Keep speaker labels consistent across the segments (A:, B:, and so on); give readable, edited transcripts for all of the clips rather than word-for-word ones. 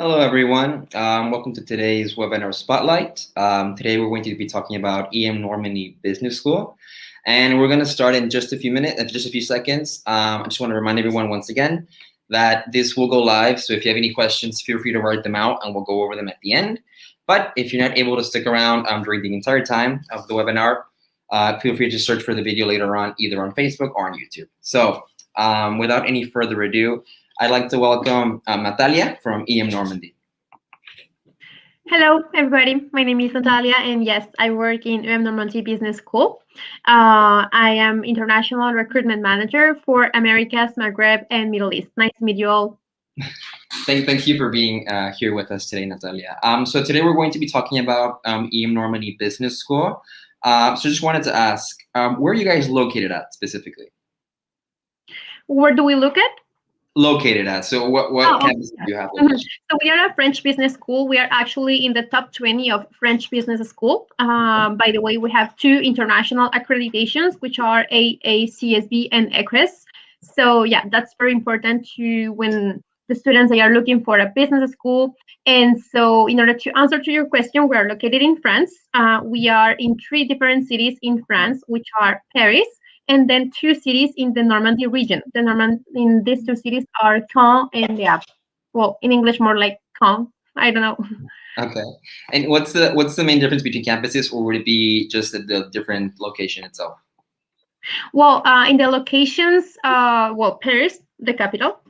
A: Hello, everyone. Welcome to today's webinar spotlight. Today, we're going to be talking about EM Normandie Business School, and we're going to start in just a few minutes, just a few seconds. I just want to remind everyone once again that this will go live. So if you have any questions, feel free to write them out, and we'll go over them at the end. But if you're not able to stick around during the entire time of the webinar, feel free to search for the video later on, either on Facebook or on YouTube. So without any further ado, I'd like to welcome Natalia from EM Normandie.
B: Hello, everybody. My name is Natalia, and yes, I work in EM Normandie Business School. I am International Recruitment Manager for Americas, Maghreb, and Middle East. Nice to meet you all.
A: Thank you for being here with us today, Natalia. So today we're going to be talking about EM Normandie Business School. So just wanted to ask, where are you guys located at specifically?
B: Where do we look at?
A: Located at. So what campus do you have?
B: So we are a French business school. We are actually in the top 20 of French business school. By the way, we have 2 international accreditations, which are AACSB and ECRES. So yeah, that's very important to when the students they are looking for a business school. And so in order to answer to your question, we are located in France. We are in 3 different cities in France, which are Paris, and then 2 cities in the Normandy region. In these 2 cities are Caen and Le Havre. Well, in English, more like Caen. I don't know.
A: Okay. And what's the main difference between campuses, or would it be just the different location itself?
B: Well, in the locations, Paris, the capital,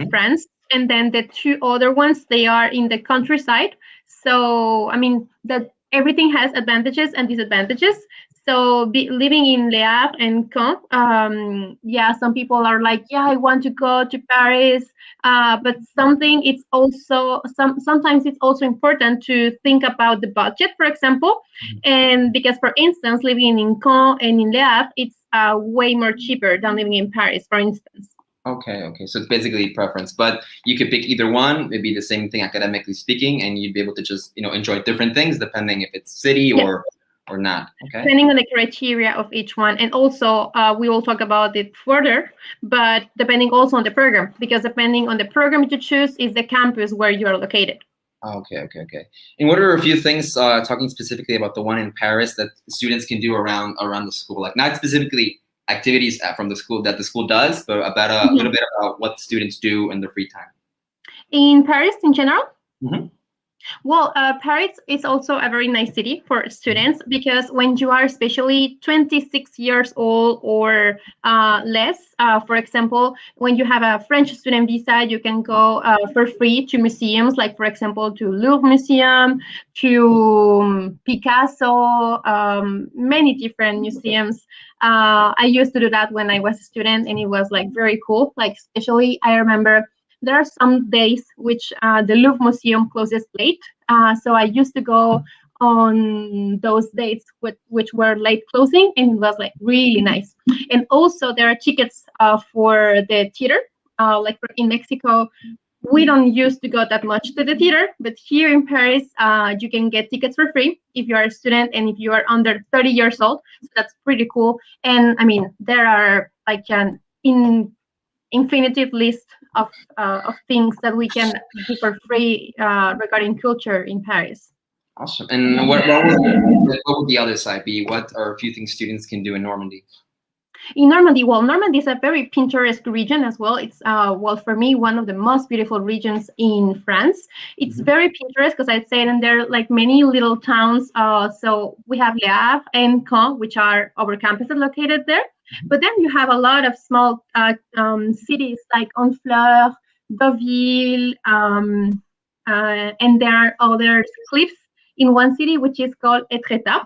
B: France, and then the 2 other ones, they are in the countryside. So, I mean, that everything has advantages and disadvantages. So living in Le Havre and Caen, yeah, some people are like, yeah, I want to go to Paris, but sometimes it's also important to think about the budget, for example, and because, for instance, living in Caen and in Le Havre, it's way more cheaper than living in Paris, for instance.
A: Okay. So it's basically preference, but you could pick either one. It'd be the same thing academically speaking, and you'd be able to just enjoy different things depending if it's city or not. Okay.
B: Depending on the criteria of each one, and also we will talk about it further. But depending also on the program, because depending on the program you choose is the campus where you are located.
A: Okay. And what are a few things, talking specifically about the one in Paris, that students can do around the school? Like not specifically activities from the school that the school does, but about a little bit about what students do in their free time.
B: In Paris, in general. Well, Paris is also a very nice city for students because when you are especially 26 years old or less, for example, when you have a French student visa, you can go for free to museums, like, for example, to Louvre Museum, to Picasso, many different museums. I used to do that when I was a student, and it was like very cool. Like, especially, I remember there are some days which the Louvre Museum closes late. So I used to go on those dates which were late closing, and it was like really nice. And also there are tickets for the theater. Like in Mexico, we don't used to go that much to the theater, but here in Paris, you can get tickets for free if you are a student and if you are under 30 years old. So that's pretty cool. And I mean, there are like an infinitive list of things that we can do for free regarding culture in Paris.
A: Awesome. And what would the other side be? What are a few things students can do in Normandy?
B: In Normandy, well, Normandy is a very Pinterest region as well. It's, well, for me, one of the most beautiful regions in France. It's very Pinterest because I'd say, and there are like many little towns. So we have Le Havre and Caen, which are our campuses located there. But then you have a lot of small cities like Honfleur, Deauville, and there are other cliffs in one city, which is called Etretat.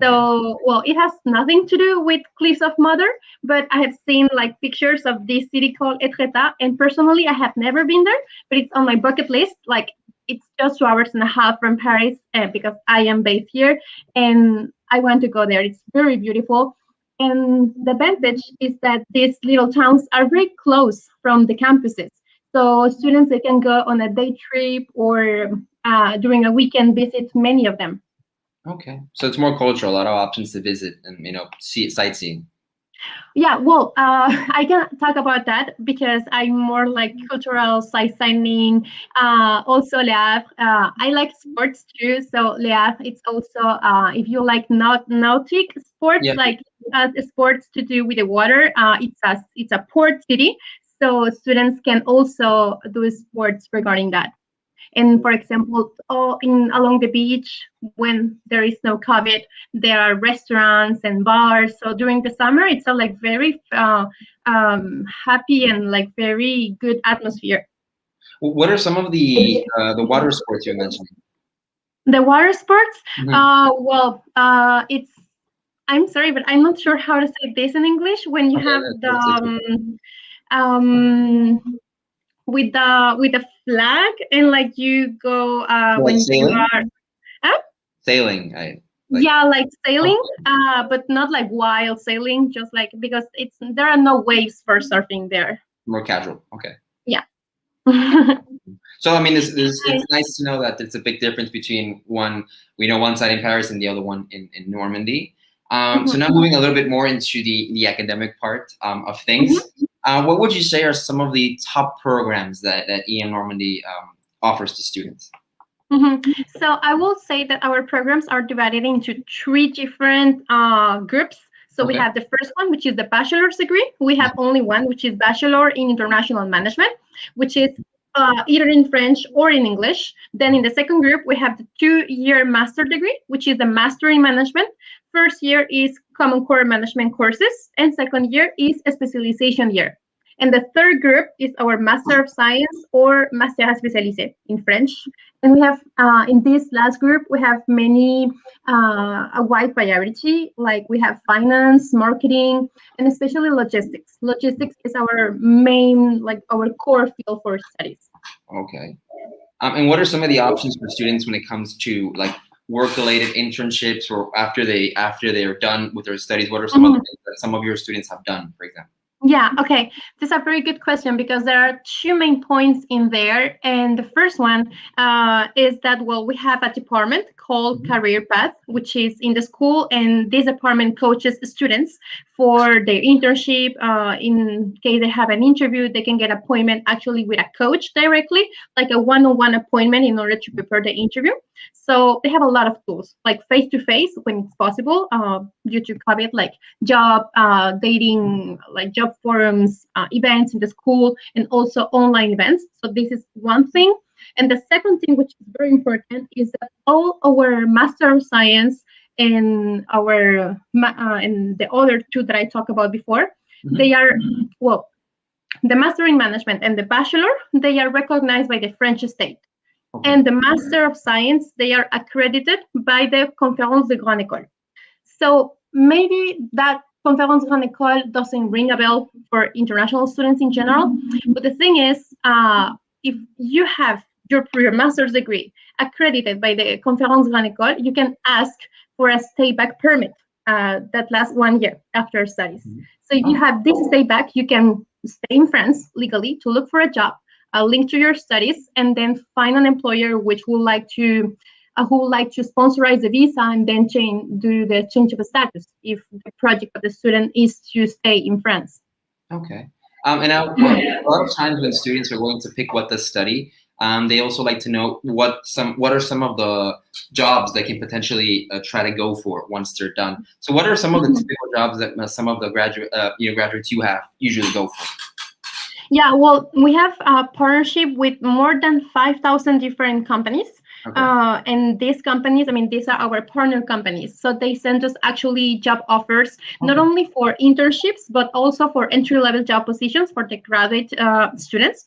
B: So, well, it has nothing to do with Cliffs of Mother, but I have seen like pictures of this city called Etretat, and personally, I have never been there, but it's on my bucket list. Like, it's just 2.5 hours from Paris because I am based here, and I want to go there. It's very beautiful. And the advantage is that these little towns are very close from the campuses. So students, they can go on a day trip or during a weekend visit, many of them.
A: Okay, so it's more cultural, a lot of options to visit and see sightseeing.
B: Yeah, well, I can talk about that because I'm more like cultural sightseeing. Also, Le Havre. I like sports too. So Le Havre, it's also if you like nautic sports,
A: Yeah.
B: like sports to do with the water. It's a port city, so students can also do sports regarding that. And for example, along the beach, when there is no COVID, there are restaurants and bars. So during the summer, it's a like very happy and like very good atmosphere.
A: What are some of the water sports you mentioned?
B: The water sports,
A: Mhm.
B: it's. I'm sorry, but I'm not sure how to say this in English. When you
A: Okay,
B: have
A: that's
B: um, with the flag and like you go
A: so like
B: when you
A: sailing.
B: are. Huh?
A: Sailing, I like.
B: Yeah, like sailing,
A: Okay.
B: but not like wild sailing, just like because there are no waves for surfing there.
A: More casual. Okay.
B: Yeah.
A: So I mean, it's nice to know that it's a big difference between one side in Paris and the other one in Normandy. So now moving a little bit more into the academic part of things, what would you say are some of the top programs that EM Normandy offers to students?
B: So I will say that our programs are divided into three different groups. So we
A: Okay.
B: have the first one, which is the bachelor's degree. We have only one, which is Bachelor in International Management, which is either in French or in English. Then in the second group, we have the 2-year master degree, which is the Master in Management. First year is Common Core Management courses, and second year is a specialization year. And the third group is our Master of Science or Master Spécialisé in French. And we have in this last group, we have a wide variety. Like we have finance, marketing, and especially logistics. Logistics is our main, like our core field for studies.
A: Okay. And what are some of the options for students when it comes to like work-related internships or after they are done with their studies? What are some of the things that some of your students have done, for example?
B: Yeah, okay. This is a very good question because there are two main points in there. And the first one is that, well, we have a department called Career Path, which is in the school, and this department coaches students for their internship. In case they have an interview, they can get appointment actually with a coach directly, like a one-on-one appointment in order to prepare the interview. So they have a lot of tools, like face-to-face when it's possible, due to COVID, like job dating, like job forums, events in the school, and also online events. So this is one thing. And the second thing, which is very important, is that all our Master of Science and and the other two that I talked about before, they are, well, the Master in Management and the Bachelor, they are recognized by the French state.
A: Okay.
B: And the Master of Science, they are accredited by the Conférence de Grande École. So maybe that Conférence Grande École doesn't ring a bell for international students in general. But the thing is, if you have your master's degree accredited by the Conférence Grande École, you can ask for a stay back permit that lasts 1 year after studies. So if you have this stay back, you can stay in France legally to look for a job, link to your studies, and then find an employer which would like to sponsorize the visa and then do the change of status if the project of the student is to stay in France.
A: Okay. And now, a lot of times when students are going to pick what to study, they also like to know what are some of the jobs they can potentially try to go for once they're done. So, what are some of the typical jobs that some of the graduates you have usually go for?
B: Yeah, well, we have a partnership with more than 5,000 different companies. Okay. And these companies, I mean, these are our partner companies. So they send us actually job offers, not only for internships, but also for entry-level job positions for the graduate students.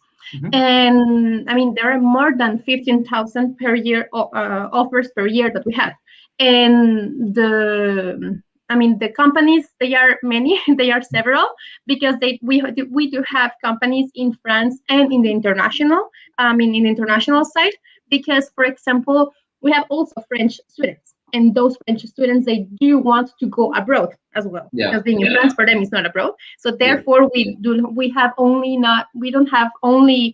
B: And I mean, there are more than 15,000 per year offers per year that we have. And the companies, they are many, they are several, because we do have companies in France and in the international side, because, for example, we have also French students, and those French students, they do want to go abroad as well, because being in France for them is not abroad. So therefore, we don't have only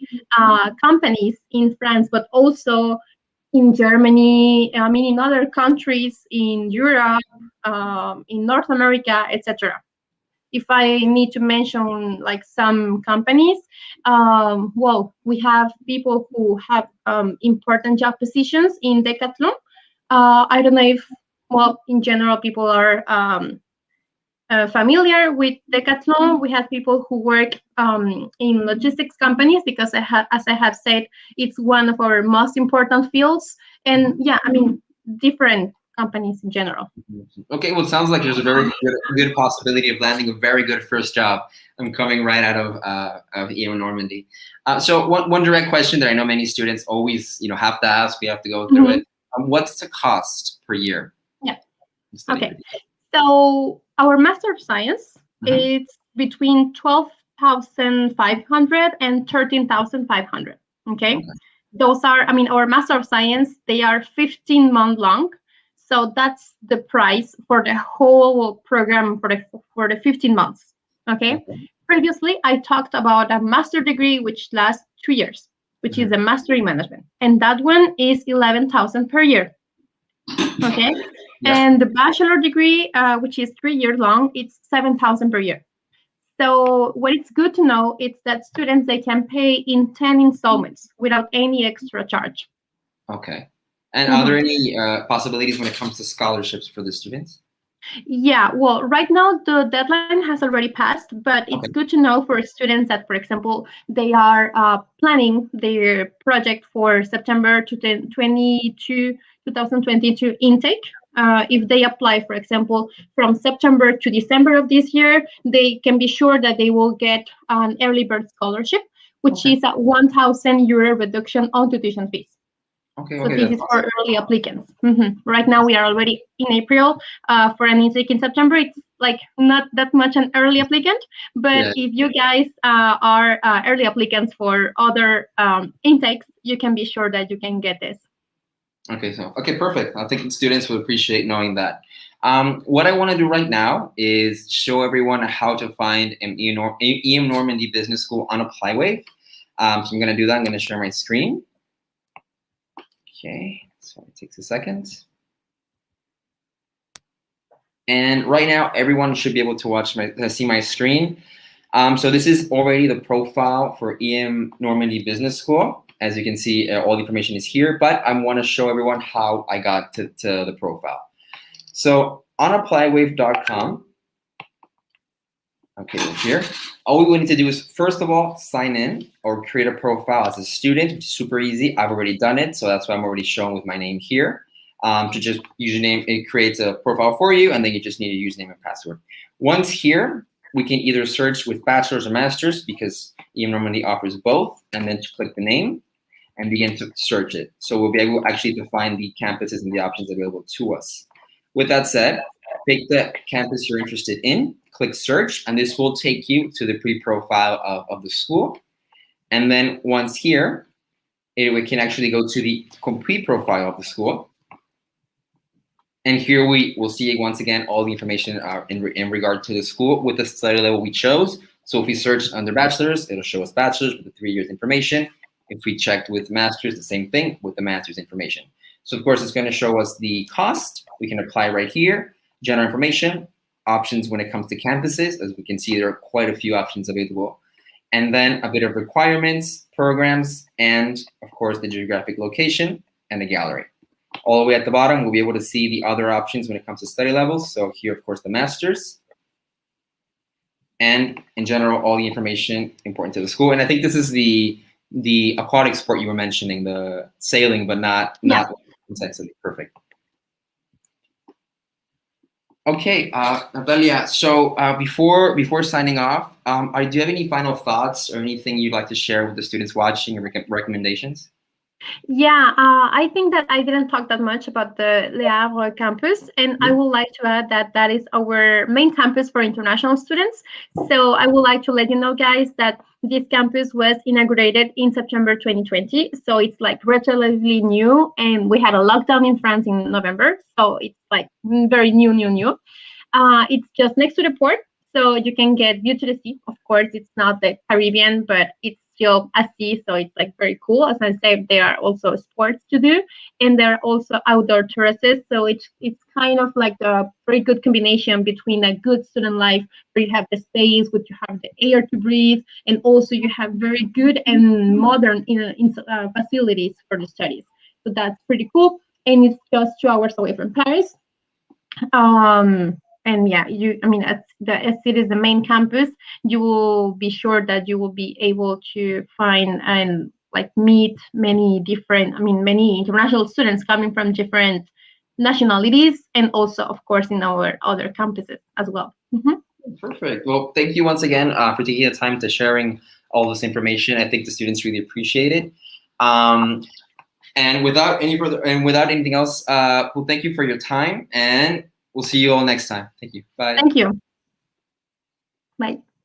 B: companies in France, but also in Germany, I mean, in other countries, in Europe, in North America, etc. if I need to mention like some companies, well, we have people who have important job positions in Decathlon. I don't know if, well, in general, people are familiar with Decathlon. We have people who work in logistics companies because, as I have said, it's one of our most important fields. And yeah, I mean, different companies in general.
A: Okay, well, it sounds like there's a very good possibility of landing a very good first job. I'm coming right out of EM Normandie. So one direct question that I know many students always have to ask, we have to go through it. What's the cost per year?
B: Yeah. Okay. So our Master of Science is between 12,500 and 13,500. Okay. Those are, I mean, our Master of Science, they are 15-month long. So that's the price for the whole program for the 15 months. Okay. Previously, I talked about a master degree, which lasts 2 years, which is a master in management. And that one is 11,000 per year. Okay. And the bachelor degree, which is 3 years long, it's 7,000 per year. So what it's good to know is that students, they can pay in 10 installments without any extra charge.
A: Okay. And are there any possibilities when it comes to scholarships for the students?
B: Yeah, well, right now the deadline has already passed, but it's good to know for students that, for example, they are planning their project for September 2022 intake. If they apply, for example, from September to December of this year, they can be sure that they will get an early bird scholarship, which is a 1,000 euro reduction on tuition fees. So this is for early applicants. Right now we are already in April. For an intake in September, it's like not that much an early applicant, but if you guys are early applicants for other intakes, you can be sure that you can get this.
A: Okay, perfect. I think students will appreciate knowing that. What I want to do right now is show everyone how to find an EM Normandie Business School on applywave. So I'm going to do that. I'm going to share my screen. Okay, so it takes a second. And right now, everyone should be able to see my screen. So this is already the profile for EM Normandie Business School. As you can see, all the information is here, but I want to show everyone how I got to the profile. So on applywave.com, okay, here, all we need to do is, first of all, sign in or create a profile as a student, which is super easy. I've already done it, so that's why I'm already showing with my name here. To just username, it creates a profile for you, and then you just need a username and password. Once here, we can either search with bachelor's or master's because EM Normandie offers both, and then to click the name and begin to search it. So we'll be able actually to find the campuses and the options available to us. With that said, pick the campus you're interested in, click search, and this will take you to the pre-profile of the school. And then once here, we can actually go to the complete profile of the school. And here we will see once again all the information in regard to the school with the study level we chose. So if we search under bachelor's, it'll show us bachelor's with the 3 years information. If we checked with master's, the same thing with the master's information. So of course, it's going to show us the cost. We can apply right here, general information, options when it comes to campuses. As we can see, there are quite a few options available. And then a bit of requirements, programs, and of course, the geographic location and the gallery. All the way at the bottom, we'll be able to see the other options when it comes to study levels. So here, of course, the master's. And in general, all the information important to the school. And I think this is the aquatic sport you were mentioning, the sailing, but not intensely. Perfect. Okay, Natalia, so before signing off, do you have any final thoughts or anything you'd like to share with the students watching or recommendations?
B: Yeah, I think that I didn't talk that much about the Le Havre campus, and I would like to add that that is our main campus for international students. So I would like to let you know, guys, that this campus was inaugurated in September 2020. So it's like relatively new, and we had a lockdown in France in November. So it's like very new. It's just next to the port, so you can get view to the sea. Of course, it's not the Caribbean, but it's still a sea, so it's like very cool. As I said, there are also sports to do, and there are also outdoor terraces. So it's kind of like a very good combination between a good student life where you have the space, where you have the air to breathe, and also you have very good and modern facilities for the studies. So that's pretty cool, and it's just 2 hours away from Paris. And yeah, I mean, as it is the main campus, you will be sure that you will be able to find and like meet many different, I mean, many international students coming from different nationalities, and also, of course, in our other campuses as well.
A: Perfect. Well, thank you once again for taking the time to sharing all this information. I think the students really appreciate it. And without anything else, well, thank you for your time, and we'll see you all next time. Thank you. Bye.
B: Thank you. Bye.